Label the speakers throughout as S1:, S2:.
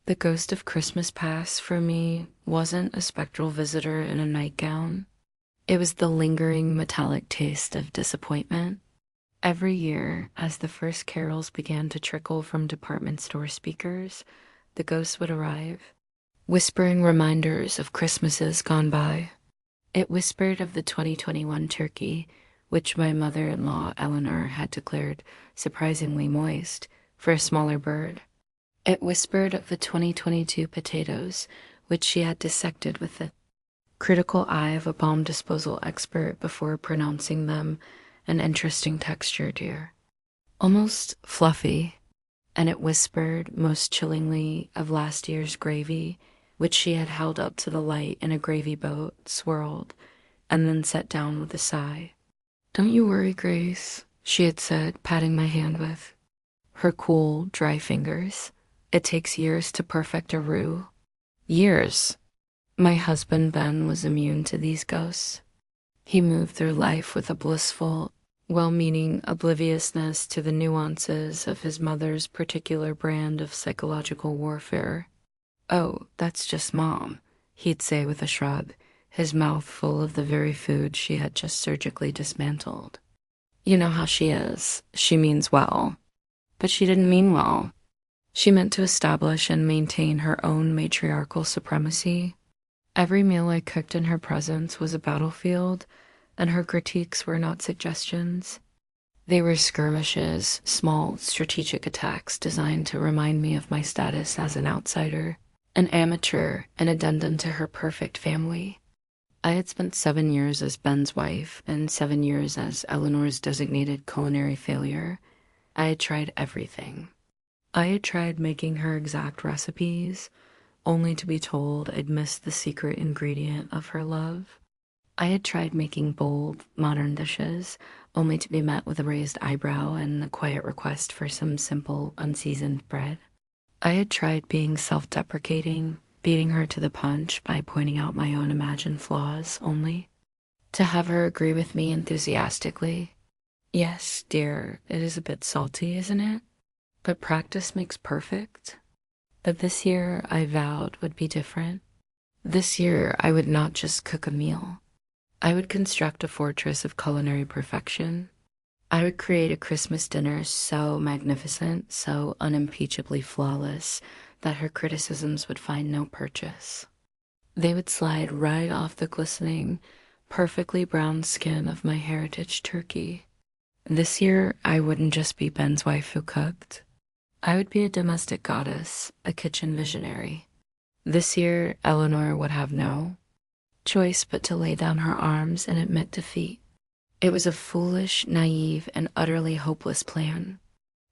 S1: The ghost of Christmas past for me wasn't a spectral visitor in a nightgown. It was the lingering metallic taste of disappointment. Every year, as the first carols began to trickle from department store speakers, the ghost would arrive, whispering reminders of Christmases gone by. It whispered of the 2021 turkey, which my mother-in-law Eleanor had declared surprisingly moist for a smaller bird. It whispered of the 2022 potatoes, which she had dissected with the critical eye of a bomb disposal expert before pronouncing them an interesting texture, dear. Almost fluffy. And it whispered, most chillingly, of last year's gravy, which she had held up to the light in a gravy boat, swirled, and then set down with a sigh. "Don't you worry, Grace," she had said, patting my hand with her cool, dry fingers. "It takes years to perfect a roux." Years. My husband Ben was immune to these ghosts. He moved through life with a blissful, well-meaning obliviousness to the nuances of his mother's particular brand of psychological warfare. "Oh, that's just Mom," he'd say with a shrug, his mouth full of the very food she had just surgically dismantled. "You know how she is. She means well." But she didn't mean well. She meant to establish and maintain her own matriarchal supremacy. Every meal I cooked in her presence was a battlefield, and her critiques were not suggestions. They were skirmishes, small, strategic attacks designed to remind me of my status as an outsider, an amateur, an addendum to her perfect family. I had spent 7 years as Ben's wife and 7 years as Eleanor's designated culinary failure. I had tried everything. I had tried making her exact recipes, only to be told I'd missed the secret ingredient of her love. I had tried making bold, modern dishes, only to be met with a raised eyebrow and a quiet request for some simple, unseasoned bread. I had tried being self-deprecating, beating her to the punch by pointing out my own imagined flaws only, to have her agree with me enthusiastically. "Yes, dear, it is a bit salty, isn't it? But practice makes perfect." But this year, I vowed, would be different. This year, I would not just cook a meal. I would construct a fortress of culinary perfection. I would create a Christmas dinner so magnificent, so unimpeachably flawless, that her criticisms would find no purchase. They would slide right off the glistening, perfectly brown skin of my heritage turkey. This year, I wouldn't just be Ben's wife who cooked. I would be a domestic goddess, a kitchen visionary. This year, Eleanor would have no choice but to lay down her arms and admit defeat. It was a foolish, naive, and utterly hopeless plan,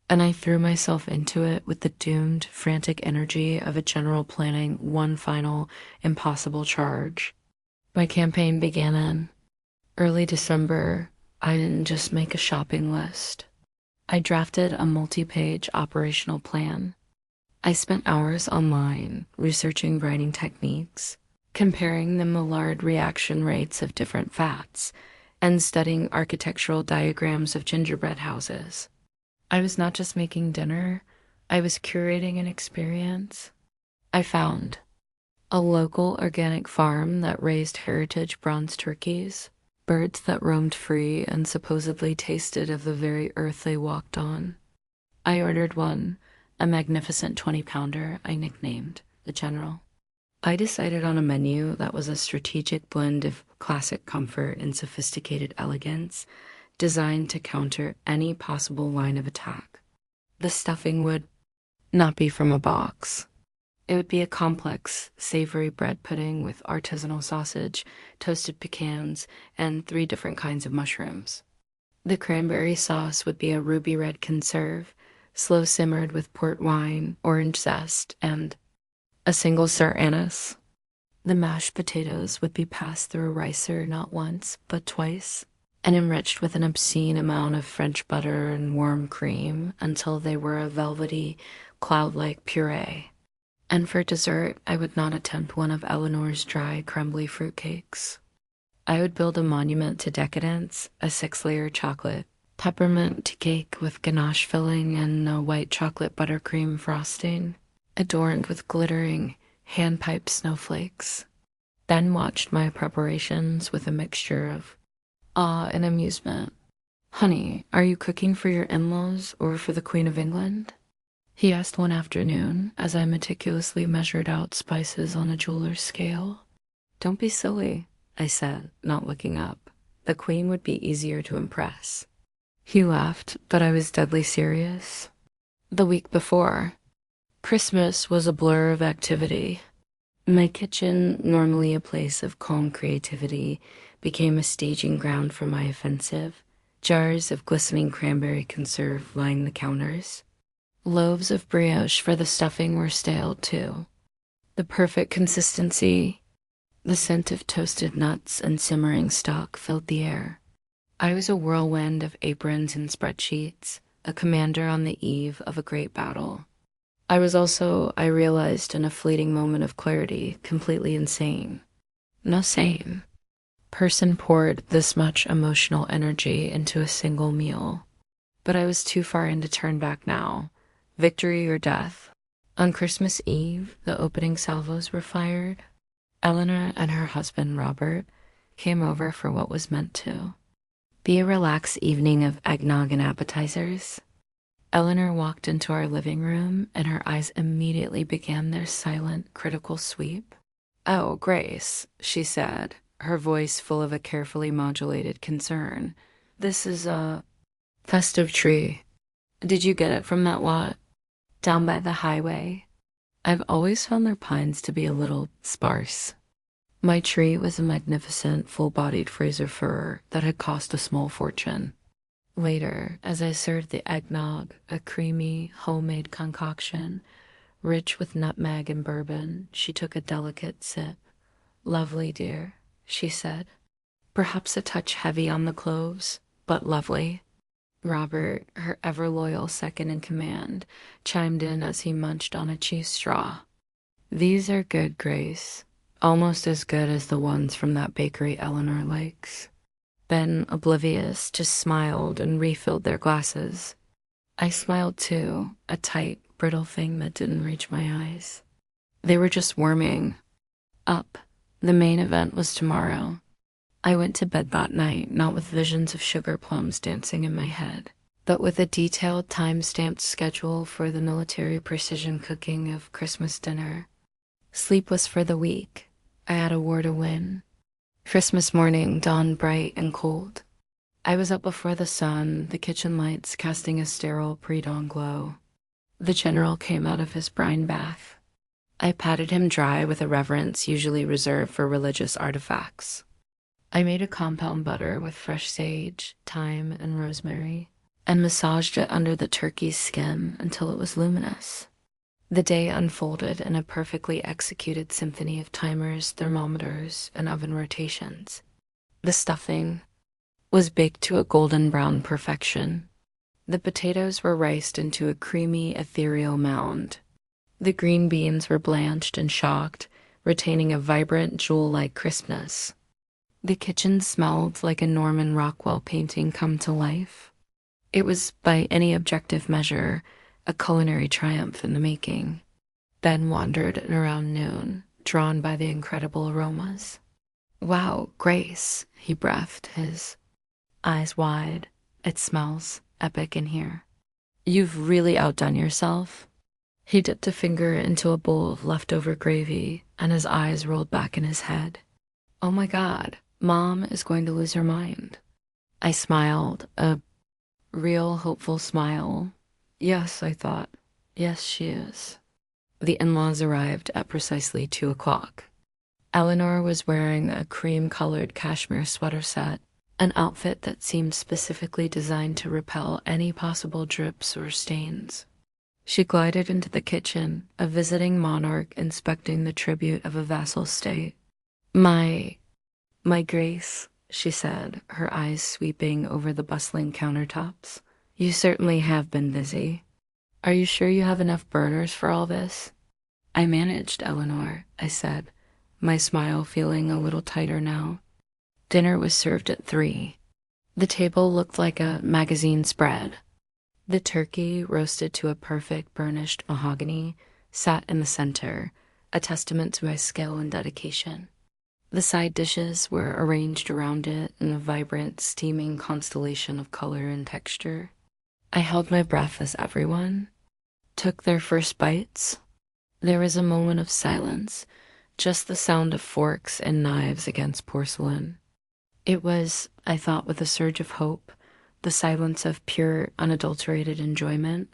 S1: and I threw myself into it with the doomed, frantic energy of a general planning one final, impossible charge. My campaign began in early December. I didn't just make a shopping list. I drafted a multi-page operational plan. I spent hours online researching writing techniques, comparing the Maillard reaction rates of different fats, and studying architectural diagrams of gingerbread houses. I was not just making dinner, I was curating an experience. I found a local organic farm that raised heritage bronze turkeys, birds that roamed free and supposedly tasted of the very earth they walked on. I ordered one, a magnificent 20-pounder I nicknamed the General. I decided on a menu that was a strategic blend of classic comfort and sophisticated elegance, designed to counter any possible line of attack. The stuffing would not be from a box. It would be a complex, savory bread pudding with artisanal sausage, toasted pecans, and 3 different kinds of mushrooms. The cranberry sauce would be a ruby red conserve, slow simmered with port wine, orange zest, and a single Sir Anise. The mashed potatoes would be passed through a ricer not once, but twice, and enriched with an obscene amount of French butter and warm cream until they were a velvety, cloud-like puree. And for dessert, I would not attempt one of Eleanor's dry, crumbly fruitcakes. I would build a monument to decadence, a 6-layer chocolate peppermint cake with ganache filling and a white chocolate buttercream frosting. adorned with glittering hand-piped snowflakes, then watched my preparations with a mixture of awe and amusement. "Honey, are you cooking for your in-laws or for the Queen of England?" he asked one afternoon as I meticulously measured out spices on a jeweler's scale. "Don't be silly," I said, not looking up. "The Queen would be easier to impress." He laughed, but I was deadly serious. The week before, Christmas was a blur of activity. My kitchen, normally a place of calm creativity, became a staging ground for my offensive. Jars of glistening cranberry conserve lined the counters. Loaves of brioche for the stuffing were stale, too. The perfect consistency, the scent of toasted nuts and simmering stock filled the air. I was a whirlwind of aprons and spreadsheets, a commander on the eve of a great battle. I was also, I realized in a fleeting moment of clarity, completely insane. No sane person poured this much emotional energy into a single meal. But I was too far in to turn back now. Victory or death. On Christmas Eve, the opening salvos were fired. Eleanor and her husband, Robert, came over for what was meant to be a relaxed evening of eggnog and appetizers. Eleanor walked into our living room, and her eyes immediately began their silent, critical sweep. "Oh, Grace," she said, her voice full of a carefully modulated concern. "This is a festive tree. Did you get it from that lot down by the highway?" I've always found their pines to be a little sparse. My tree was a magnificent, full-bodied Fraser fir that had cost a small fortune. Later, as I served the eggnog, a creamy, homemade concoction, rich with nutmeg and bourbon, she took a delicate sip. "Lovely, dear," she said. "Perhaps a touch heavy on the cloves, but lovely." Robert, her ever-loyal second-in-command, chimed in as he munched on a cheese straw. "These are good, Grace. Almost as good as the ones from that bakery Eleanor likes." Ben, oblivious, just smiled and refilled their glasses. I smiled too, a tight, brittle thing that didn't reach my eyes. They were just warming up. The main event was tomorrow. I went to bed that night, not with visions of sugar plums dancing in my head, but with a detailed time-stamped schedule for the military precision cooking of Christmas dinner. Sleep was for the weak. I had a war to win. Christmas morning dawned bright and cold. I was up before the sun, the kitchen lights casting a sterile pre-dawn glow. The general came out of his brine bath. I patted him dry with a reverence usually reserved for religious artifacts. I made a compound butter with fresh sage, thyme, and rosemary, and massaged it under the turkey's skin until it was luminous. The day unfolded in a perfectly executed symphony of timers, thermometers, and oven rotations. The stuffing was baked to a golden brown perfection. The potatoes were riced into a creamy, ethereal mound. The green beans were blanched and shocked, retaining a vibrant, jewel-like crispness. The kitchen smelled like a Norman Rockwell painting come to life. It was, by any objective measure, a culinary triumph in the making. Ben wandered at around noon, drawn by the incredible aromas. "Wow, Grace," he breathed, his eyes wide. "It smells epic in here. You've really outdone yourself." He dipped a finger into a bowl of leftover gravy, and his eyes rolled back in his head. "Oh my God, Mom is going to lose her mind." I smiled, a real hopeful smile. Yes, I thought. Yes, she is. The in-laws arrived at precisely 2 o'clock. Eleanor was wearing a cream-colored cashmere sweater set, an outfit that seemed specifically designed to repel any possible drips or stains. She glided into the kitchen, a visiting monarch inspecting the tribute of a vassal state. My Grace," she said, her eyes sweeping over the bustling countertops. "You certainly have been busy. Are you sure you have enough burners for all this?" "I managed, Eleanor," I said, my smile feeling a little tighter now. Dinner was served at 3. The table looked like a magazine spread. The turkey, roasted to a perfect burnished mahogany, sat in the center, a testament to my skill and dedication. The side dishes were arranged around it in a vibrant, steaming constellation of color and texture. I held my breath as everyone took their first bites. There was a moment of silence, just the sound of forks and knives against porcelain. It was, I thought with a surge of hope, the silence of pure, unadulterated enjoyment.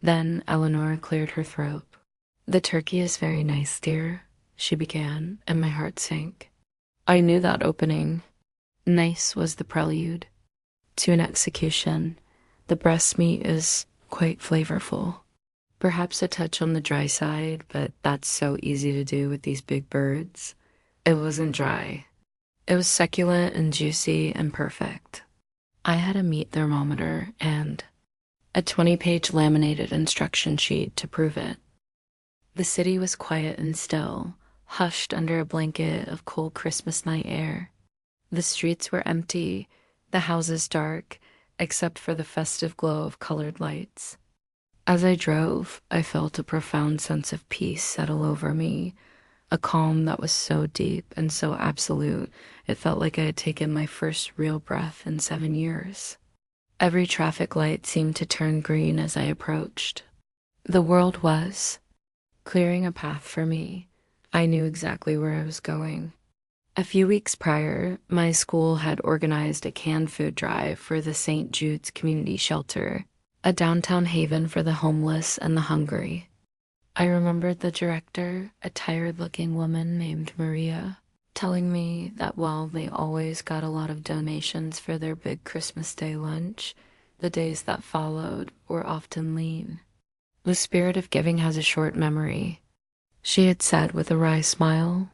S1: Then Eleanor cleared her throat. "The turkey is very nice, dear," she began, and my heart sank. I knew that opening. Nice was the prelude to an execution. The breast meat is quite flavorful. Perhaps a touch on the dry side, but that's so easy to do with these big birds. It wasn't dry. It was succulent and juicy and perfect. I had a meat thermometer and a 20-page laminated instruction sheet to prove it. The city was quiet and still, hushed under a blanket of cold Christmas night air. The streets were empty, the houses dark, except for the festive glow of colored lights. As I drove, I felt a profound sense of peace settle over me, a calm that was so deep and so absolute, it felt like I had taken my first real breath in 7 years. Every traffic light seemed to turn green as I approached. The world was clearing a path for me. I knew exactly where I was going. A few weeks prior, my school had organized a canned food drive for the St. Jude's Community Shelter, a downtown haven for the homeless and the hungry. I remembered the director, a tired-looking woman named Maria, telling me that while they always got a lot of donations for their big Christmas Day lunch, the days that followed were often lean. "The spirit of giving has a short memory," she had said with a wry smile.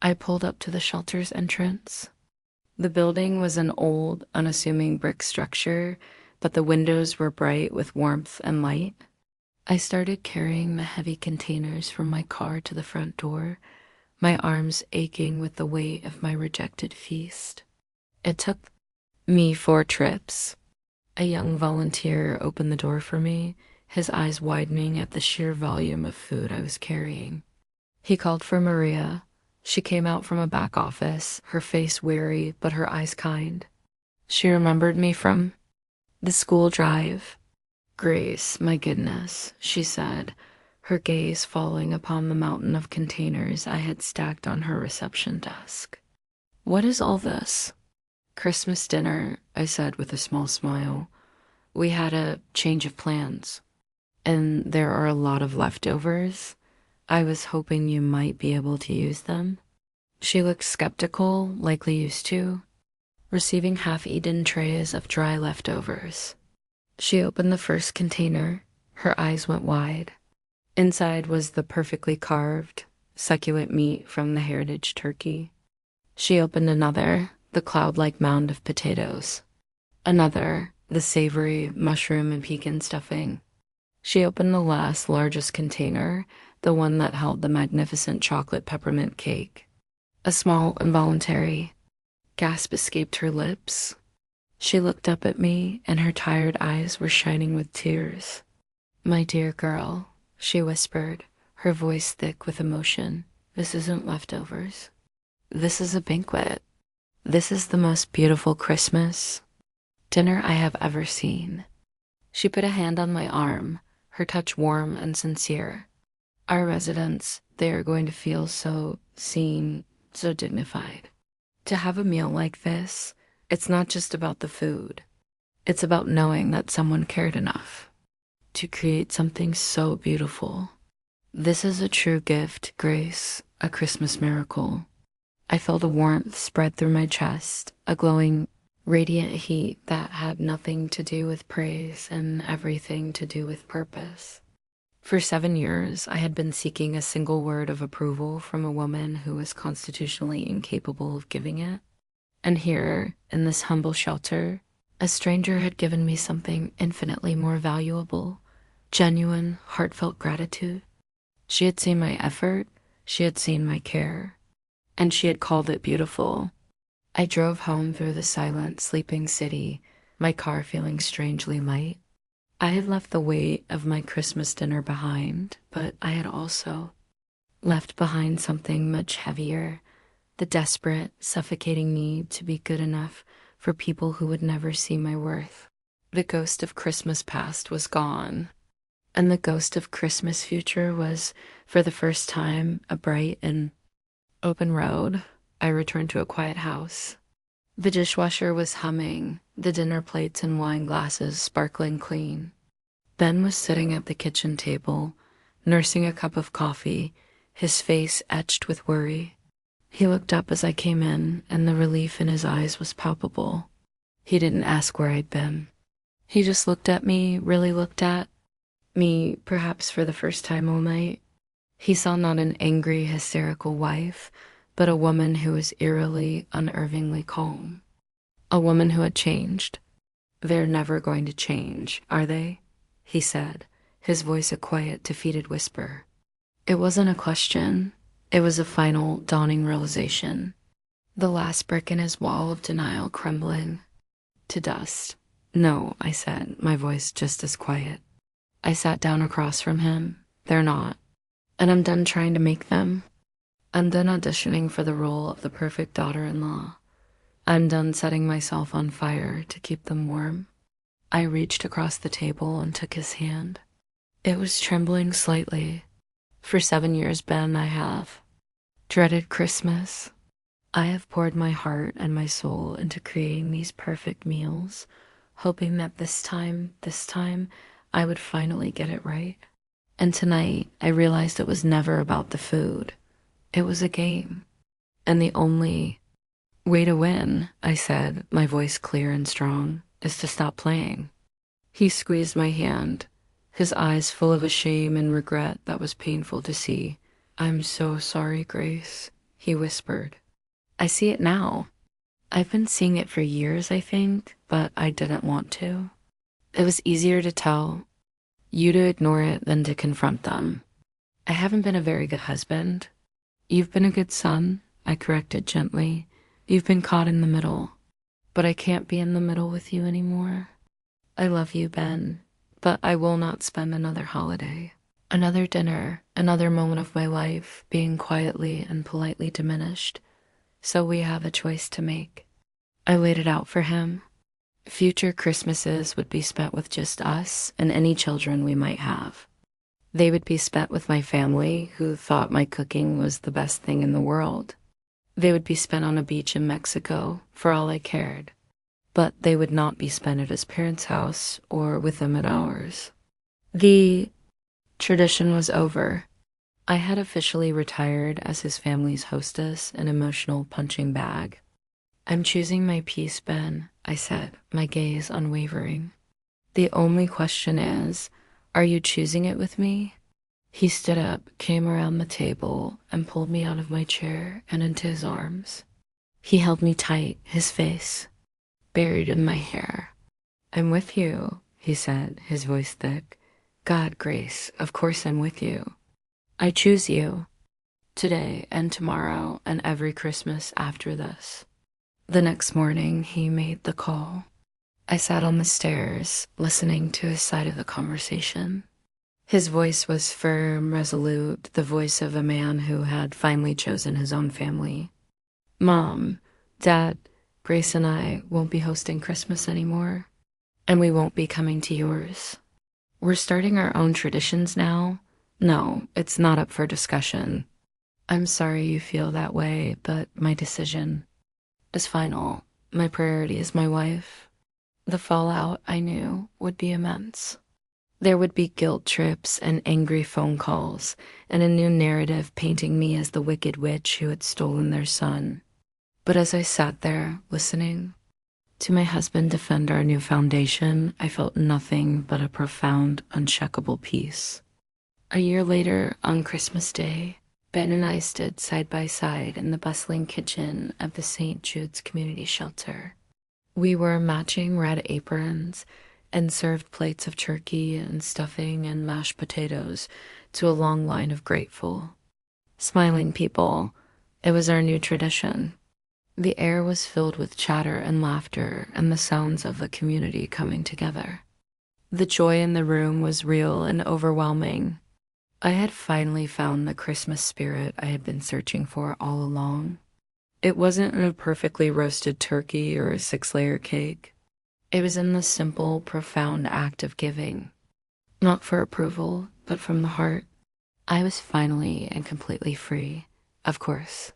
S1: I pulled up to the shelter's entrance. The building was an old, unassuming brick structure, but the windows were bright with warmth and light. I started carrying the heavy containers from my car to the front door, my arms aching with the weight of my rejected feast. It took me 4 trips. A young volunteer opened the door for me, his eyes widening at the sheer volume of food I was carrying. He called for Maria. She came out from a back office, her face weary but her eyes kind. She remembered me from the school drive. "Grace, my goodness," she said, her gaze falling upon the mountain of containers I had stacked on her reception desk. "What is all this?" "Christmas dinner," I said with a small smile. "We had a change of plans, and there are a lot of leftovers. I was hoping you might be able to use them." She looked skeptical, likely used to, receiving half-eaten trays of dry leftovers. She opened the first container. Her eyes went wide. Inside was the perfectly carved, succulent meat from the heritage turkey. She opened another, the cloud-like mound of potatoes. Another, the savory mushroom and pecan stuffing. She opened the last, largest container, the one that held the magnificent chocolate peppermint cake. A small, involuntary gasp escaped her lips. She looked up at me, and her tired eyes were shining with tears. "My dear girl," she whispered, her voice thick with emotion, "this isn't leftovers. This is a banquet. This is the most beautiful Christmas dinner I have ever seen." She put a hand on my arm, her touch warm and sincere. "Our residents, they are going to feel so seen, so dignified. To have a meal like this, it's not just about the food. It's about knowing that someone cared enough to create something so beautiful. This is a true gift, Grace, a Christmas miracle." I felt a warmth spread through my chest, a glowing, radiant heat that had nothing to do with praise and everything to do with purpose. For 7 years, I had been seeking a single word of approval from a woman who was constitutionally incapable of giving it. And here, in this humble shelter, a stranger had given me something infinitely more valuable, genuine, heartfelt gratitude. She had seen my effort, she had seen my care, and she had called it beautiful. I drove home through the silent, sleeping city, my car feeling strangely light. I had left the weight of my Christmas dinner behind, but I had also left behind something much heavier, the desperate, suffocating need to be good enough for people who would never see my worth. The ghost of Christmas past was gone, and the ghost of Christmas future was, for the first time, a bright and open road. I returned to a quiet house. The dishwasher was humming, the dinner plates and wine glasses sparkling clean. Ben was sitting at the kitchen table, nursing a cup of coffee, his face etched with worry. He looked up as I came in, and the relief in his eyes was palpable. He didn't ask where I'd been. He just looked at me, really looked at me, perhaps for the first time all night. He saw not an angry, hysterical wife, but a woman who was eerily, unnervingly calm. A woman who had changed. They're never going to change, are they? He said, his voice a quiet, defeated whisper. It wasn't a question. It was a final, dawning realization. The last brick in his wall of denial crumbling to dust. No, I said, my voice just as quiet. I sat down across from him. They're not. And I'm done trying to make them. I'm done auditioning for the role of the perfect daughter-in-law. I'm done setting myself on fire to keep them warm. I reached across the table and took his hand. It was trembling slightly. For 7 years, Ben, I have dreaded Christmas. I have poured my heart and my soul into creating these perfect meals, hoping that this time, I would finally get it right. And tonight, I realized it was never about the food. It was a game. And the only way to win, I said, my voice clear and strong, is to stop playing. He squeezed my hand, his eyes full of a shame and regret that was painful to see. I'm so sorry, Grace, he whispered. I see it now. I've been seeing it for years, I think, but I didn't want to. It was easier to tell you to ignore it than to confront them. I haven't been a very good husband. You've been a good son, I corrected gently. You've been caught in the middle. But I can't be in the middle with you anymore. I love you, Ben, but I will not spend another holiday, another dinner, another moment of my life being quietly and politely diminished. So we have a choice to make. I laid it out for him. Future Christmases would be spent with just us and any children we might have. They would be spent with my family, who thought my cooking was the best thing in the world. They would be spent on a beach in Mexico, for all I cared. But they would not be spent at his parents' house or with them at ours. The tradition was over. I had officially retired as his family's hostess and emotional punching bag. I'm choosing my peace, Ben, I said, my gaze unwavering. The only question is, are you choosing it with me? He stood up, came around the table, and pulled me out of my chair and into his arms. He held me tight, his face buried in my hair. I'm with you, he said, his voice thick. God, Grace, of course I'm with you. I choose you, today and tomorrow and every Christmas after this. The next morning, he made the call. I sat on the stairs, listening to his side of the conversation. His voice was firm, resolute, the voice of a man who had finally chosen his own family. Mom, Dad, Grace and I won't be hosting Christmas anymore, and we won't be coming to yours. We're starting our own traditions now. No, it's not up for discussion. I'm sorry you feel that way, but my decision is final. My priority is my wife. The fallout, I knew, would be immense. There would be guilt trips and angry phone calls, and a new narrative painting me as the wicked witch who had stolen their son. But as I sat there, listening to my husband defend our new foundation, I felt nothing but a profound, uncheckable peace. A year later, on Christmas Day, Ben and I stood side by side in the bustling kitchen of the St. Jude's Community Shelter. We wore matching red aprons and served plates of turkey and stuffing and mashed potatoes to a long line of grateful, smiling people. It was our new tradition. The air was filled with chatter and laughter and the sounds of the community coming together. The joy in the room was real and overwhelming. I had finally found the Christmas spirit I had been searching for all along. It wasn't in a perfectly roasted turkey or a six-layer cake. It was in the simple, profound act of giving. Not for approval, but from the heart. I was finally and completely free, of course.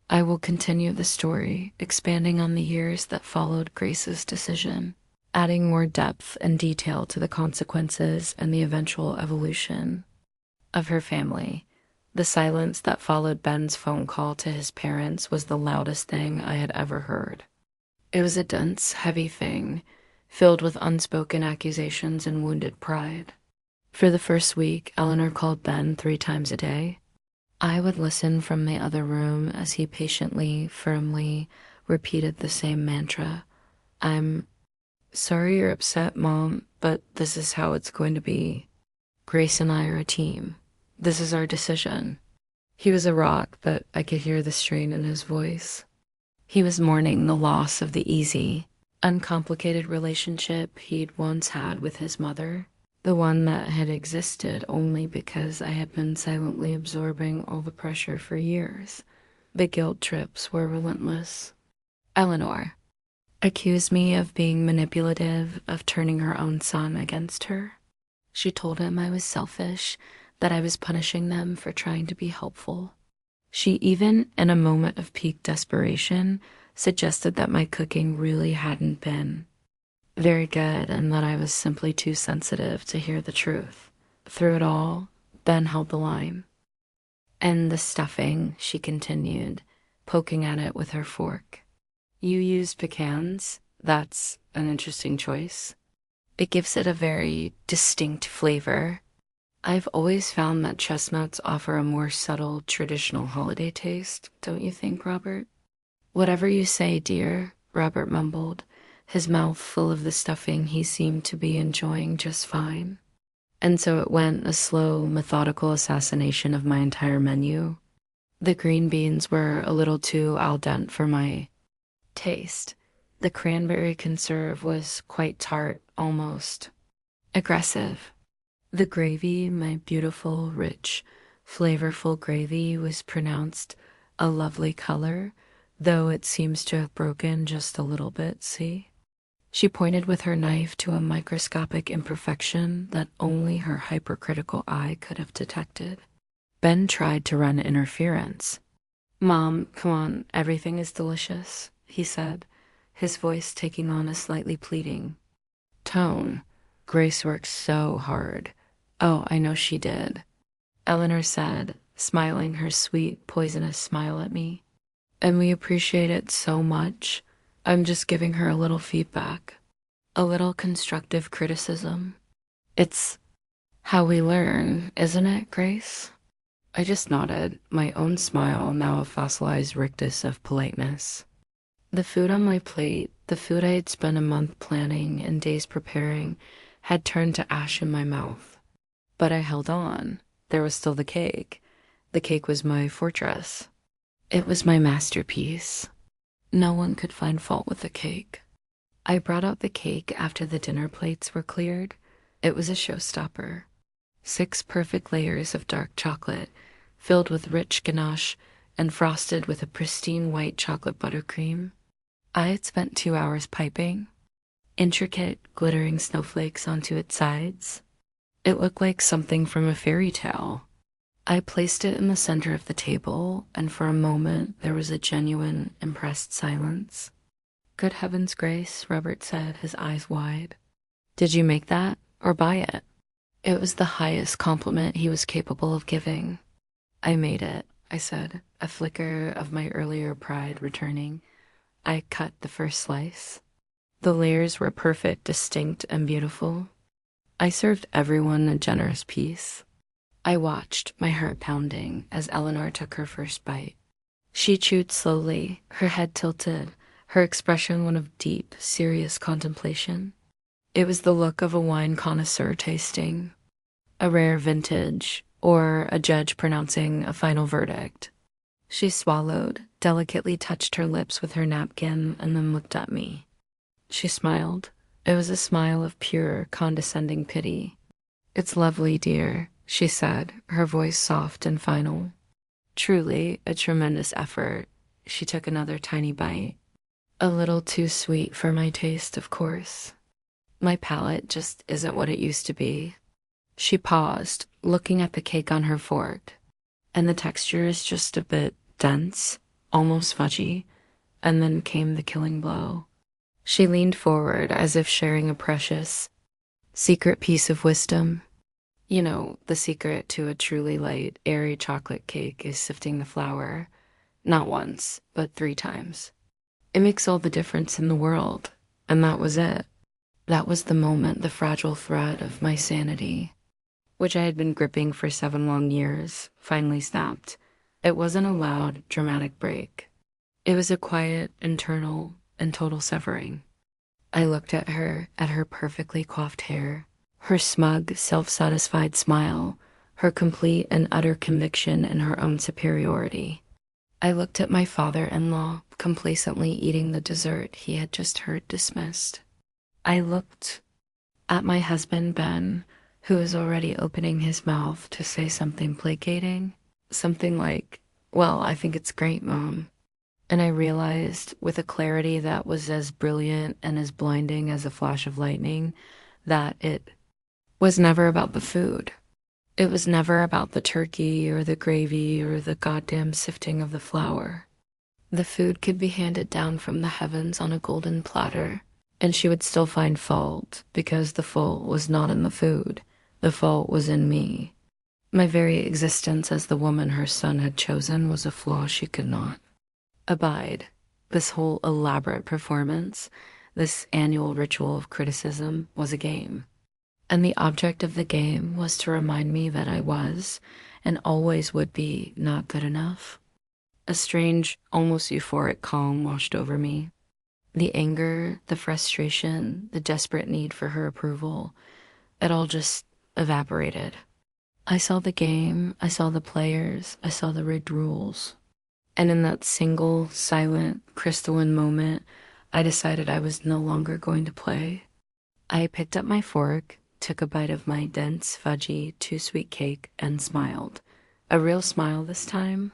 S1: I will continue the story, expanding on the years that followed Grace's decision, adding more depth and detail to the consequences and the eventual evolution of her family. The silence that followed Ben's phone call to his parents was the loudest thing I had ever heard. It was a dense, heavy thing, filled with unspoken accusations and wounded pride. For the first week, Eleanor called Ben 3 times a day. I would listen from the other room as he patiently, firmly repeated the same mantra. I'm sorry you're upset, Mom, but this is how it's going to be. Grace and I are a team. This is our decision. He was a rock, but I could hear the strain in his voice. He was mourning the loss of the easy, uncomplicated relationship he'd once had with his mother, the one that had existed only because I had been silently absorbing all the pressure for years. The guilt trips were relentless. Eleanor accused me of being manipulative, of turning her own son against her. She told him I was selfish, that I was punishing them for trying to be helpful. She even, in a moment of peak desperation, suggested that my cooking really hadn't been very good and that I was simply too sensitive to hear the truth. Through it all, Ben held the line. And the stuffing, she continued, poking at it with her fork. You used pecans. That's an interesting choice. It gives it a very distinct flavor. I've always found that chestnuts offer a more subtle, traditional holiday taste, don't you think, Robert? Whatever you say, dear, Robert mumbled, his mouth full of the stuffing he seemed to be enjoying just fine. And so it went, a slow, methodical assassination of my entire menu. The green beans were a little too al dente for my taste. The cranberry conserve was quite tart, almost aggressive. The gravy, my beautiful, rich, flavorful gravy, was pronounced a lovely color, though it seems to have broken just a little bit, see? She pointed with her knife to a microscopic imperfection that only her hypercritical eye could have detected. Ben tried to run interference. Mom, come on, everything is delicious, he said, his voice taking on a slightly pleading tone. Grace worked so hard. Oh, I know she did, Eleanor said, smiling her sweet, poisonous smile at me. And we appreciate it so much. I'm just giving her a little feedback, a little constructive criticism. It's how we learn, isn't it, Grace? I just nodded, my own smile now a fossilized rictus of politeness. The food on my plate, the food I had spent a month planning and days preparing, had turned to ash in my mouth. But I held on. There was still the cake. The cake was my fortress. It was my masterpiece. No one could find fault with the cake. I brought out the cake after the dinner plates were cleared. It was a showstopper. 6 perfect layers of dark chocolate, filled with rich ganache and frosted with a pristine white chocolate buttercream. I had spent 2 hours piping, intricate, glittering snowflakes onto its sides. It looked like something from a fairy tale. I placed it in the center of the table, and for a moment there was a genuine, impressed silence. Good heavens, Grace, Robert said, his eyes wide. Did you make that, or buy it? It was the highest compliment he was capable of giving. I made it, I said, a flicker of my earlier pride returning. I cut the first slice. The layers were perfect, distinct, and beautiful. I served everyone a generous piece. I watched, my heart pounding, as Eleanor took her first bite. She chewed slowly, her head tilted, her expression one of deep, serious contemplation. It was the look of a wine connoisseur tasting a rare vintage, or a judge pronouncing a final verdict. She swallowed, delicately touched her lips with her napkin, and then looked at me. She smiled, It was a smile of pure, condescending pity. "It's lovely, dear," she said, her voice soft and final. Truly a tremendous effort. She took another tiny bite. A little too sweet for my taste, of course. My palate just isn't what it used to be. She paused, looking at the cake on her fork, and the texture is just a bit dense, almost fudgy, and then came the killing blow. She leaned forward as if sharing a precious, secret piece of wisdom. You know, the secret to a truly light, airy chocolate cake is sifting the flour, not once, but 3 times. It makes all the difference in the world, and that was it. That was the moment the fragile thread of my sanity, which I had been gripping for 7 long years, finally snapped. It wasn't a loud, dramatic break. It was a quiet, internal, and total severing. I looked at her perfectly coiffed hair, her smug, self-satisfied smile, her complete and utter conviction in her own superiority. I looked at my father-in-law, complacently eating the dessert he had just heard dismissed. I looked at my husband, Ben, who was already opening his mouth to say something placating, something like, "Well, I think it's great, Mom." And I realized, with a clarity that was as brilliant and as blinding as a flash of lightning, that it was never about the food. It was never about the turkey or the gravy or the goddamn sifting of the flour. The food could be handed down from the heavens on a golden platter, and she would still find fault, because the fault was not in the food. The fault was in me. My very existence as the woman her son had chosen was a flaw she could not abide. This whole elaborate performance, this annual ritual of criticism, was a game. And the object of the game was to remind me that I was, and always would be, not good enough. A strange, almost euphoric calm washed over me. The anger, the frustration, the desperate need for her approval, it all just evaporated. I saw the game, I saw the players, I saw the rigged rules. And in that single, silent, crystalline moment, I decided I was no longer going to play. I picked up my fork, took a bite of my dense, fudgy, too-sweet cake, and smiled. A real smile this time.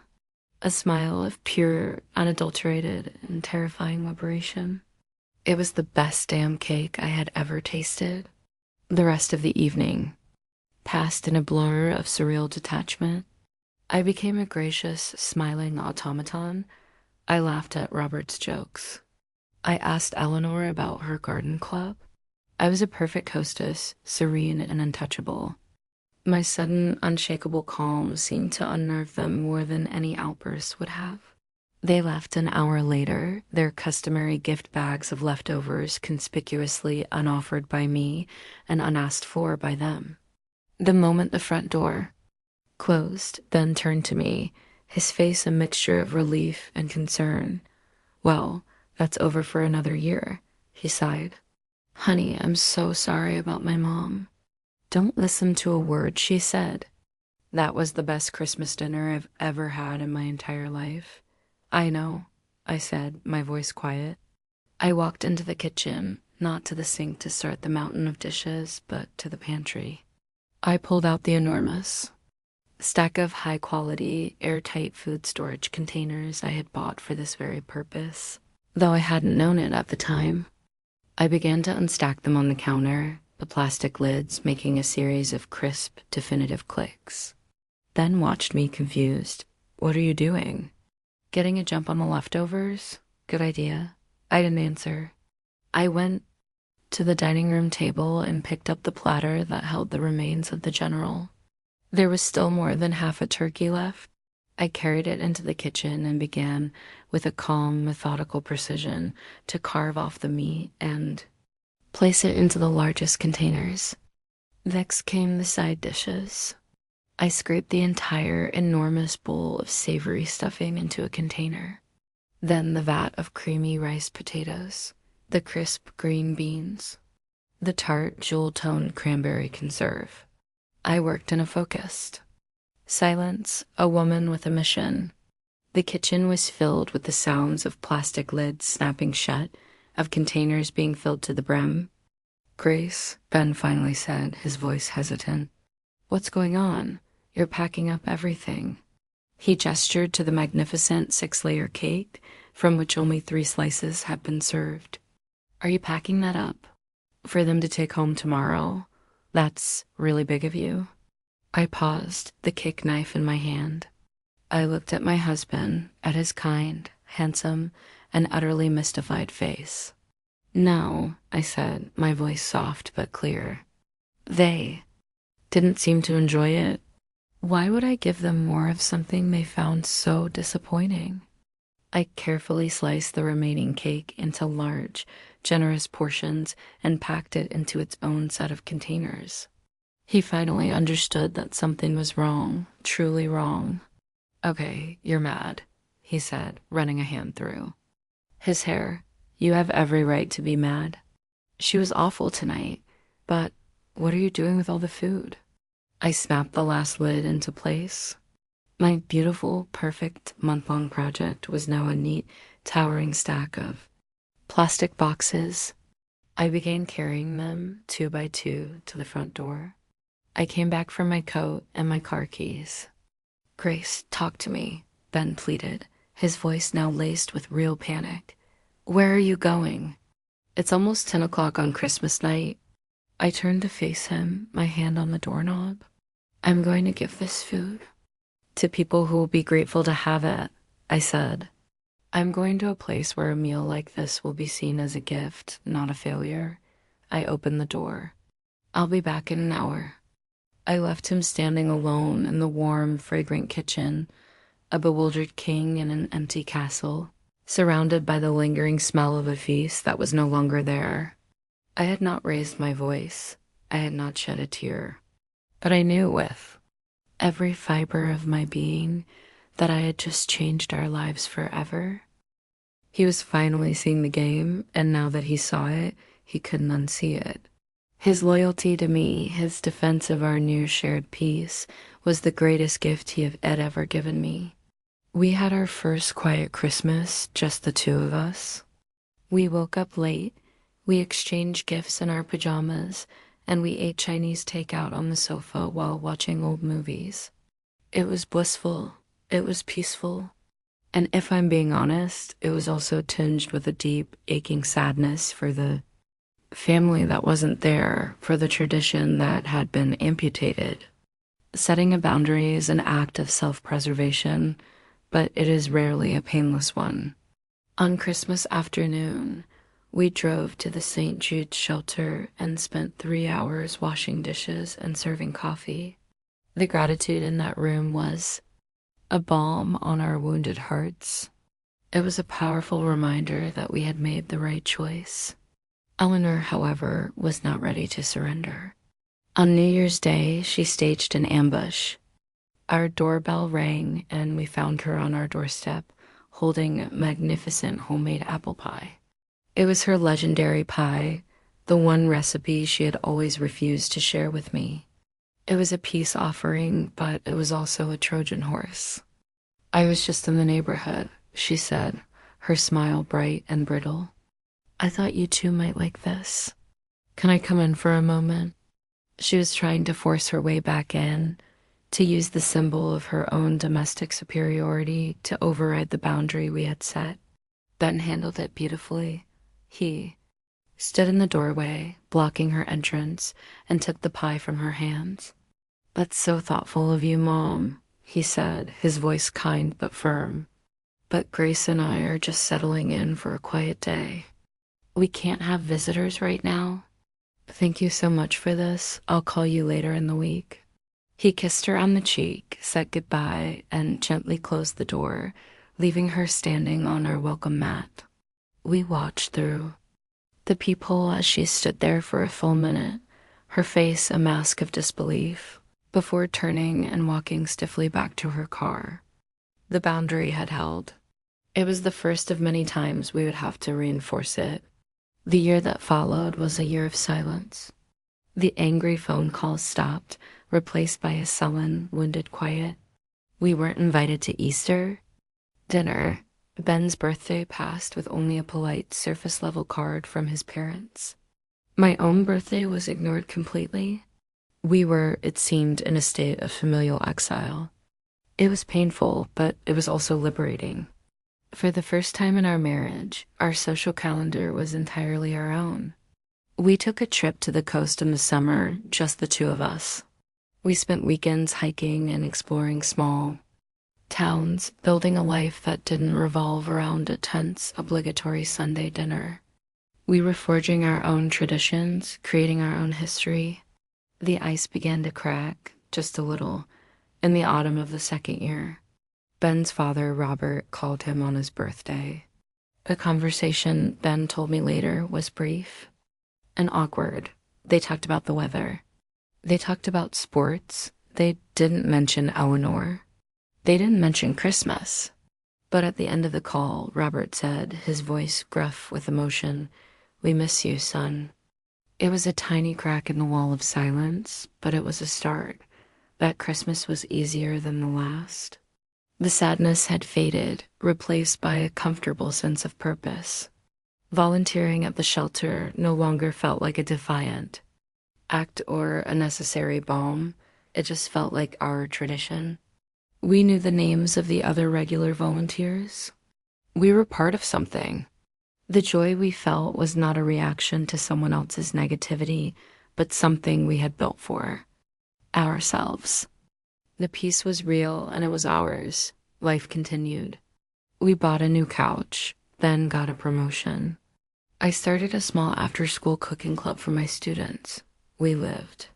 S1: A smile of pure, unadulterated, and terrifying liberation. It was the best damn cake I had ever tasted. The rest of the evening passed in a blur of surreal detachment. I became a gracious, smiling automaton. I laughed at Robert's jokes. I asked Eleanor about her garden club. I was a perfect hostess, serene and untouchable. My sudden, unshakable calm seemed to unnerve them more than any outbursts would have. They left an hour later, their customary gift bags of leftovers conspicuously unoffered by me and unasked for by them. The moment the front door closed, Ben turned to me, his face a mixture of relief and concern. "Well, that's over for another year," he sighed. "Honey, I'm so sorry about my mom." "Don't listen to a word she said." That was the best Christmas dinner I've ever had in my entire life. "I know," I said, my voice quiet. I walked into the kitchen, not to the sink to start the mountain of dishes, but to the pantry. I pulled out the enormous stack of high-quality, airtight food storage containers I had bought for this very purpose, though I hadn't known it at the time. I began to unstack them on the counter, the plastic lids making a series of crisp, definitive clicks. Then watched me confused. "What are you doing?" "Getting a jump on the leftovers? Good idea." I didn't answer. I went to the dining room table and picked up the platter that held the remains of the general. There was still more than half a turkey left. I carried it into the kitchen and began, with a calm, methodical precision, to carve off the meat and place it into the largest containers. Next came the side dishes. I scraped the entire enormous bowl of savory stuffing into a container. Then the vat of creamy riced potatoes, the crisp green beans, the tart jewel-toned cranberry conserve. I worked in a focused silence, a woman with a mission. The kitchen was filled with the sounds of plastic lids snapping shut, of containers being filled to the brim. Grace, Ben finally said, his voice hesitant. What's going on? You're packing up everything. He gestured to the magnificent 6-layer cake, from which only 3 slices had been served. Are you packing that up? For them to take home tomorrow? That's really big of you. I paused, the cake knife in my hand. I looked at my husband, at his kind, handsome, and utterly mystified face. No, I said, my voice soft but clear. They didn't seem to enjoy it. Why would I give them more of something they found so disappointing? I carefully sliced the remaining cake into large, generous portions and packed it into its own set of containers. He finally understood that something was wrong, truly wrong. Okay, you're mad, he said, running a hand through his hair. You have every right to be mad. She was awful tonight, but what are you doing with all the food? I snapped the last lid into place. My beautiful, perfect month-long project was now a neat, towering stack of plastic boxes. I began carrying them 2 by 2 to the front door. I came back for my coat and my car keys. Grace, talk to me, Ben pleaded, his voice now laced with real panic. Where are you going? It's almost 10 o'clock on Christmas night. I turned to face him, my hand on the doorknob. I'm going to give this food to people who will be grateful to have it, I said. I'm going to a place where a meal like this will be seen as a gift, not a failure. I opened the door. I'll be back in an hour. I left him standing alone in the warm, fragrant kitchen, a bewildered king in an empty castle, surrounded by the lingering smell of a feast that was no longer there. I had not raised my voice. I had not shed a tear. But I knew with every fiber of my being that I had just changed our lives forever. He was finally seeing the game, and now that he saw it, he couldn't unsee it. His loyalty to me, his defense of our new shared peace, was the greatest gift he had ever given me. We had our first quiet Christmas, just the 2 of us. We woke up late, we exchanged gifts in our pajamas, and we ate Chinese takeout on the sofa while watching old movies. It was blissful, it was peaceful, and if I'm being honest, it was also tinged with a deep, aching sadness for the family that wasn't there, for the tradition that had been amputated. Setting a boundary is an act of self-preservation, but it is rarely a painless one. On Christmas afternoon, we drove to the St. Jude's shelter and spent 3 hours washing dishes and serving coffee. The gratitude in that room was a balm on our wounded hearts. It was a powerful reminder that we had made the right choice. Eleanor, however, was not ready to surrender. On New Year's Day, she staged an ambush. Our doorbell rang, and we found her on our doorstep, holding magnificent homemade apple pie. It was her legendary pie, the one recipe she had always refused to share with me. It was a peace offering, but it was also a Trojan horse. I was just in the neighborhood, she said, her smile bright and brittle. I thought you two might like this. Can I come in for a moment? She was trying to force her way back in, to use the symbol of her own domestic superiority to override the boundary we had set. Ben handled it beautifully. He stood in the doorway, blocking her entrance, and took the pie from her hands. That's so thoughtful of you, Mom, he said, his voice kind but firm. But Grace and I are just settling in for a quiet day. We can't have visitors right now. Thank you so much for this. I'll call you later in the week. He kissed her on the cheek, said goodbye, and gently closed the door, leaving her standing on our welcome mat. We watched through the peephole as she stood there for a full minute, her face a mask of disbelief, before turning and walking stiffly back to her car. The boundary had held. It was the first of many times we would have to reinforce it. The year that followed was a year of silence. The angry phone calls stopped, replaced by a sullen, wounded quiet. We weren't invited to Easter. Dinner. Ben's birthday passed with only a polite surface-level card from his parents. My own birthday was ignored completely. We were, it seemed, in a state of familial exile. It was painful, but it was also liberating. For the first time in our marriage, our social calendar was entirely our own. We took a trip to the coast in the summer, just the two of us. We spent weekends hiking and exploring small towns, building a life that didn't revolve around a tense, obligatory Sunday dinner. We were forging our own traditions, creating our own history. The ice began to crack, just a little, in the autumn of the second year. Ben's father, Robert, called him on his birthday. A conversation, Ben told me later, was brief and awkward. They talked about the weather. They talked about sports. They didn't mention Eleanor. They didn't mention Christmas. But at the end of the call, Robert said, his voice gruff with emotion, "We miss you, son." It was a tiny crack in the wall of silence, but it was a start. That Christmas was easier than the last. The sadness had faded, replaced by a comfortable sense of purpose. Volunteering at the shelter no longer felt like a defiant act or a necessary balm. It just felt like our tradition. We knew the names of the other regular volunteers. We were part of something. The joy we felt was not a reaction to someone else's negativity, but something we had built for ourselves. The peace was real and it was ours. Life continued. We bought a new couch, then got a promotion. I started a small after-school cooking club for my students. We lived.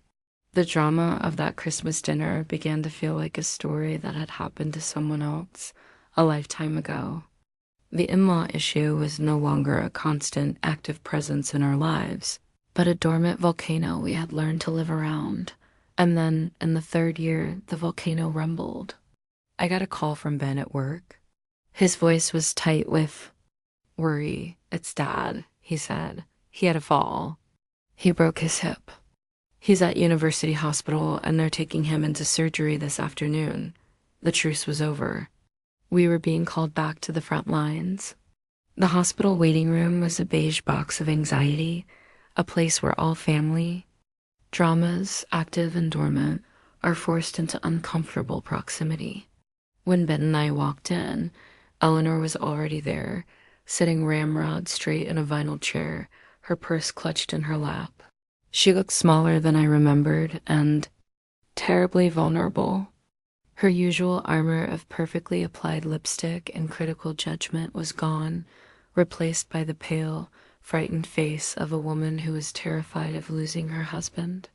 S1: The drama of that Christmas dinner began to feel like a story that had happened to someone else a lifetime ago. The in-law issue was no longer a constant, active presence in our lives, but a dormant volcano we had learned to live around. And then, in the third year, the volcano rumbled. I got a call from Ben at work. His voice was tight with worry. "It's Dad," he said. "He had a fall. He broke his hip. He's at University Hospital and they're taking him into surgery this afternoon." The truce was over. We were being called back to the front lines. The hospital waiting room was a beige box of anxiety, a place where all family, dramas, active and dormant, are forced into uncomfortable proximity. When Ben and I walked in, Eleanor was already there, sitting ramrod straight in a vinyl chair, her purse clutched in her lap. She looked smaller than I remembered and terribly vulnerable. Her usual armor of perfectly applied lipstick and critical judgment was gone, replaced by the pale, frightened face of a woman who was terrified of losing her husband.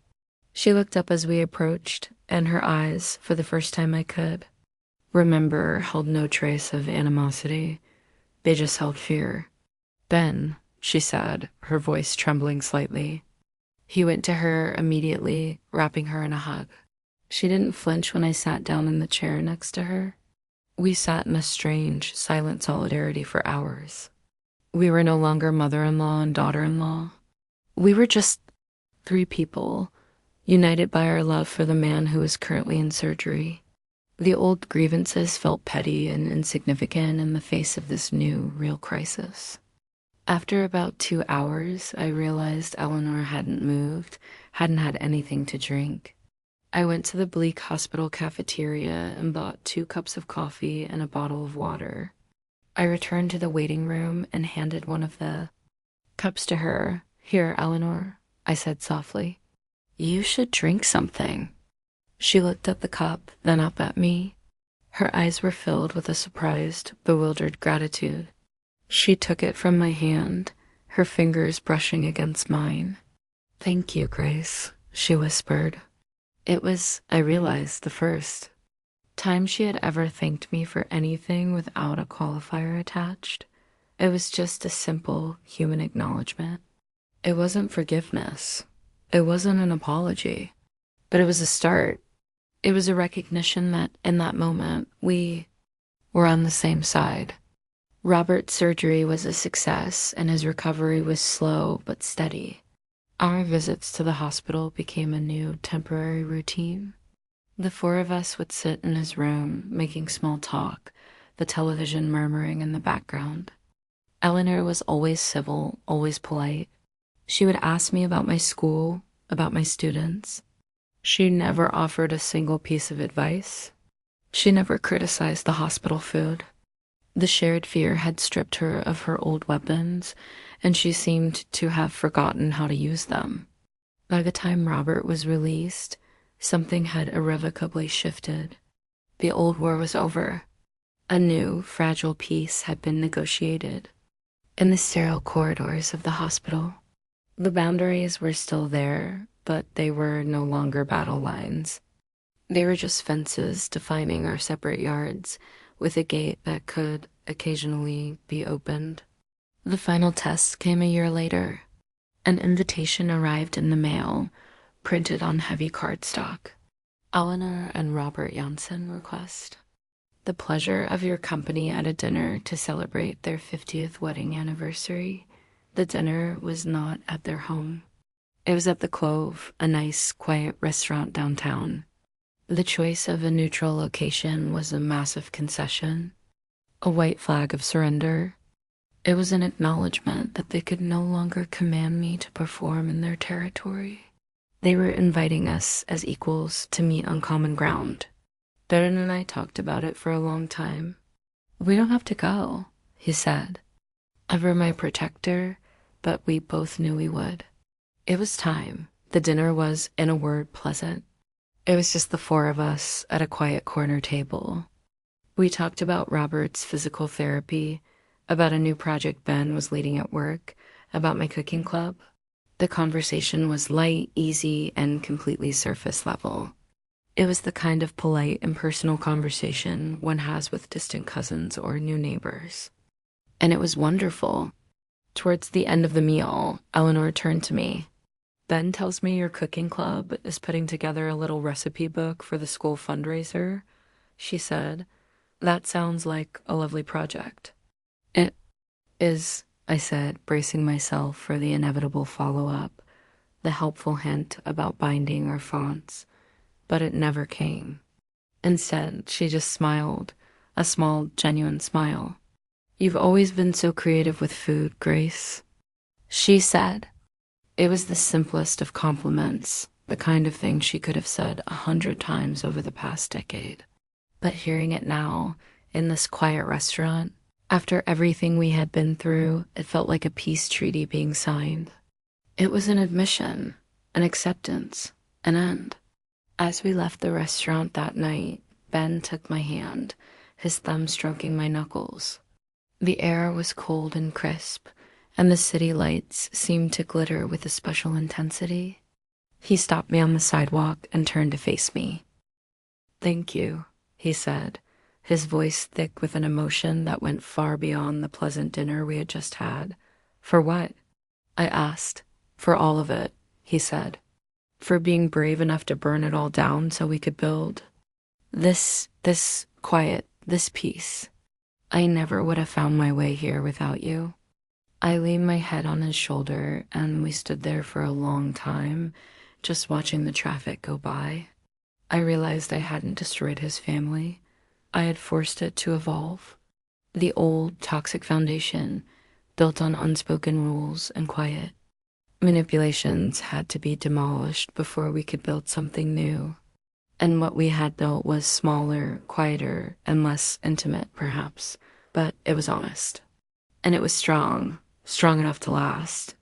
S1: She looked up as we approached, and her eyes, for the first time I could remember, held no trace of animosity. They just held fear. "Ben," she said, her voice trembling slightly. He went to her immediately, wrapping her in a hug. She didn't flinch when I sat down in the chair next to her. We sat in a strange, silent solidarity for hours. We were no longer mother-in-law and daughter-in-law. We were just three people, united by our love for the man who was currently in surgery. The old grievances felt petty and insignificant in the face of this new, real crisis. After about 2 hours, I realized Eleanor hadn't moved, hadn't had anything to drink. I went to the bleak hospital cafeteria and bought 2 cups of coffee and a bottle of water. I returned to the waiting room and handed one of the cups to her. "Here, Eleanor," I said softly. "You should drink something." She looked at the cup, then up at me. Her eyes were filled with a surprised, bewildered gratitude. She took it from my hand, her fingers brushing against mine. "Thank you, Grace," she whispered. It was, I realized, the first time she had ever thanked me for anything without a qualifier attached. It was just a simple human acknowledgement. It wasn't forgiveness. It wasn't an apology. But it was a start. It was a recognition that, in that moment, we were on the same side. Robert's surgery was a success, and his recovery was slow but steady. Our visits to the hospital became a new, temporary routine. The 4 of us would sit in his room, making small talk, the television murmuring in the background. Eleanor was always civil, always polite. She would ask me about my school, about my students. She never offered a single piece of advice. She never criticized the hospital food. The shared fear had stripped her of her old weapons, and she seemed to have forgotten how to use them. By the time Robert was released, something had irrevocably shifted. The old war was over. A new, fragile peace had been negotiated. In the sterile corridors of the hospital, the boundaries were still there, but they were no longer battle lines. They were just fences defining our separate yards, with a gate that could occasionally be opened. The final test came a year later. An invitation arrived in the mail, printed on heavy cardstock. Eleanor and Robert Janssen request the pleasure of your company at a dinner to celebrate their 50th wedding anniversary. The dinner was not at their home. It was at the Clove, a nice, quiet restaurant downtown. The choice of a neutral location was a massive concession, a white flag of surrender. It was an acknowledgement that they could no longer command me to perform in their territory. They were inviting us as equals to meet on common ground. Darren and I talked about it for a long time. We don't have to go, he said. Ever my protector, but we both knew we would. It was time. The dinner was, in a word, pleasant. It was just the four of us at a quiet corner table. We talked about Robert's physical therapy, about a new project Ben was leading at work, about my cooking club. The conversation was light, easy, and completely surface level. It was the kind of polite and personal conversation one has with distant cousins or new neighbors. And it was wonderful. Towards the end of the meal, Eleanor turned to me. Ben tells me your cooking club is putting together a little recipe book for the school fundraiser, she said. That sounds like a lovely project. It is, I said, bracing myself for the inevitable follow-up, the helpful hint about binding or fonts. But it never came. Instead, she just smiled, a small, genuine smile. You've always been so creative with food, Grace, she said. It was the simplest of compliments, the kind of thing she could have said 100 times over the past decade. But hearing it now, in this quiet restaurant, after everything we had been through, it felt like a peace treaty being signed. It was an admission, an acceptance, an end. As we left the restaurant that night, Ben took my hand, his thumb stroking my knuckles. The air was cold and crisp, and the city lights seemed to glitter with a special intensity. He stopped me on the sidewalk and turned to face me. Thank you, he said, his voice thick with an emotion that went far beyond the pleasant dinner we had just had. For what? I asked. For all of it, he said. For being brave enough to burn it all down so we could build. This quiet, this peace. I never would have found my way here without you. I leaned my head on his shoulder, and we stood there for a long time, just watching the traffic go by. I realized I hadn't destroyed his family. I had forced it to evolve. The old, toxic foundation, built on unspoken rules and quiet. Manipulations had to be demolished before we could build something new. And what we had built was smaller, quieter, and less intimate, perhaps. But it was honest. And it was strong enough to last.